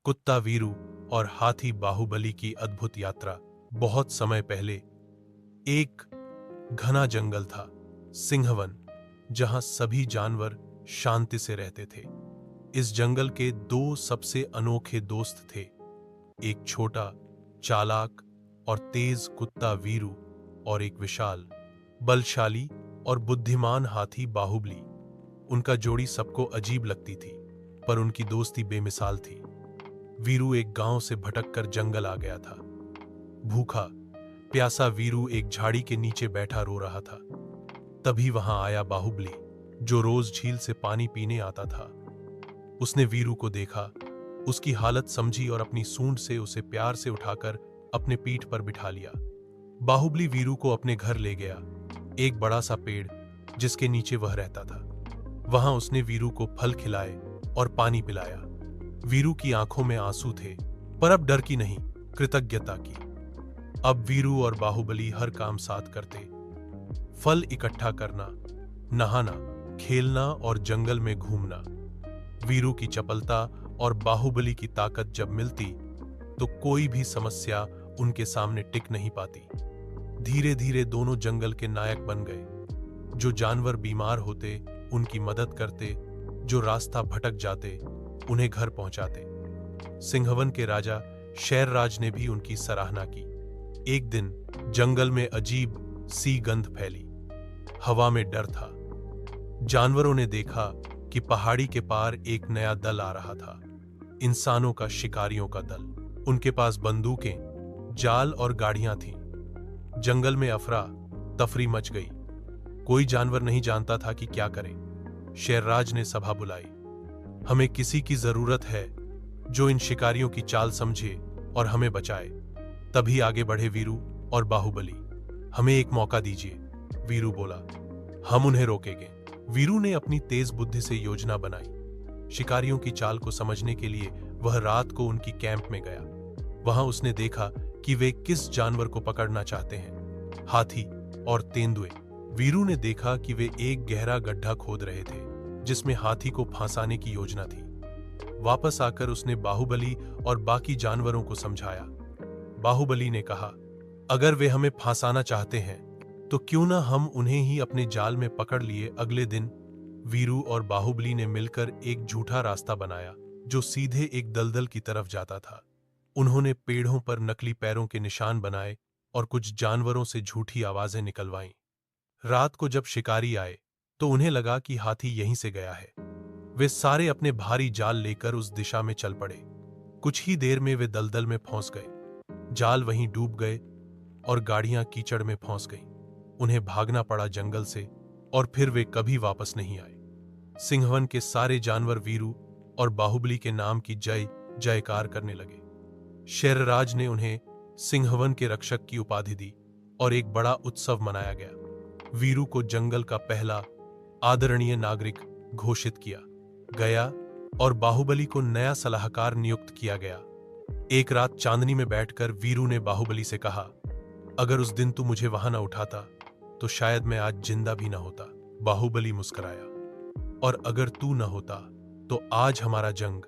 कुत्ता वीरू और हाथी बाहुबली की अद्भुत यात्रा। बहुत समय पहले एक घना जंगल था, सिंहवन, जहां सभी जानवर शांति से रहते थे। इस जंगल के दो सबसे अनोखे दोस्त थे, एक छोटा, चालाक और तेज कुत्ता वीरू और एक विशाल, बलशाली और बुद्धिमान हाथी बाहुबली। उनका जोड़ी सबको अजीब लगती थी, पर उनकी दोस्ती बेमिसाल थी। वीरू एक गांव से भटककर जंगल आ गया था। भूखा प्यासा वीरू एक झाड़ी के नीचे बैठा रो रहा था। तभी वहां आया बाहुबली, जो रोज झील से पानी पीने आता था। उसने वीरू को देखा, उसकी हालत समझी और अपनी सूंड से उसे प्यार से उठाकर अपने पीठ पर बिठा लिया। बाहुबली वीरू को अपने घर ले गया, एक बड़ा सा पेड़ जिसके नीचे वह रहता था। वहां उसने वीरू को फल खिलाए और पानी पिलाया। वीरू की आंखों में आंसू थे, पर अब डर की नहीं, कृतज्ञता की। अब वीरू और बाहुबली हर काम साथ करते, फल इकट्ठा करना, नहाना, खेलना और जंगल में घूमना। वीरू की चपलता और बाहुबली की ताकत जब मिलती तो कोई भी समस्या उनके सामने टिक नहीं पाती। धीरे धीरे दोनों जंगल के नायक बन गए। जो जानवर बीमार होते उनकी मदद करते, जो रास्ता भटक जाते उन्हें घर पहुंचाते। सिंहवन के राजा शेरराज ने भी उनकी सराहना की। एक दिन जंगल में अजीब सी गंध फैली, हवा में डर था। जानवरों ने देखा कि पहाड़ी के पार एक नया दल आ रहा था, इंसानों का शिकारियों का दल। उनके पास बंदूकें, जाल और गाड़ियां थीं। जंगल में अफरा तफरी मच गई। कोई जानवर नहीं जानता था कि क्या करे। शेरराज ने सभा बुलाई। हमें किसी की जरूरत है जो इन शिकारियों की चाल समझे और हमें बचाए। तभी आगे बढ़े वीरू और बाहुबली। हमें एक मौका दीजिए, वीरू बोला, हम उन्हें रोकेंगे। वीरू ने अपनी तेज बुद्धि से योजना बनाई। शिकारियों की चाल को समझने के लिए वह रात को उनकी कैंप में गया। वहां उसने देखा कि वे किस जानवर को पकड़ना चाहते हैं, हाथी और तेंदुए। वीरू ने देखा कि वे एक गहरा गड्ढा खोद रहे थे, जिसमें हाथी को फंसाने की योजना थी। वापस आकर उसने बाहुबली और बाकी जानवरों को समझाया। बाहुबली ने कहा, अगर वे हमें फंसाना चाहते हैं तो क्यों ना हम उन्हें ही अपने जाल में पकड़ लिए। अगले दिन वीरू और बाहुबली ने मिलकर एक झूठा रास्ता बनाया जो सीधे एक दलदल की तरफ जाता था। उन्होंने पेड़ों पर नकली पैरों के निशान बनाए और कुछ जानवरों से झूठी आवाजें निकलवाईं। रात को जब शिकारी आए तो उन्हें लगा कि हाथी यहीं से गया है। वे सारे अपने भारी जाल लेकर उस दिशा में चल पड़े। कुछ ही देर में वे दलदल में फंस गए। जाल वहीं डूब गए और गाड़ियां कीचड़ में फंस गईं। उन्हें भागना पड़ा जंगल से और फिर वे कभी वापस नहीं आए। सिंहवन के सारे जानवर वीरू और बाहुबली के नाम की जय जयकार करने लगे। शेरराज ने उन्हें सिंहवन के रक्षक की उपाधि दी और एक बड़ा उत्सव मनाया गया। वीरू को जंगल का पहला आदरणीय नागरिक घोषित किया गया और बाहुबली को नया सलाहकार नियुक्त किया गया। एक रात चांदनी में बैठकर वीरू ने बाहुबली से कहा, अगर उस दिन तू मुझे वहां न उठाता तो शायद मैं आज जिंदा भी न होता। बाहुबली मुस्कुराया, और अगर तू न होता तो आज हमारा जंग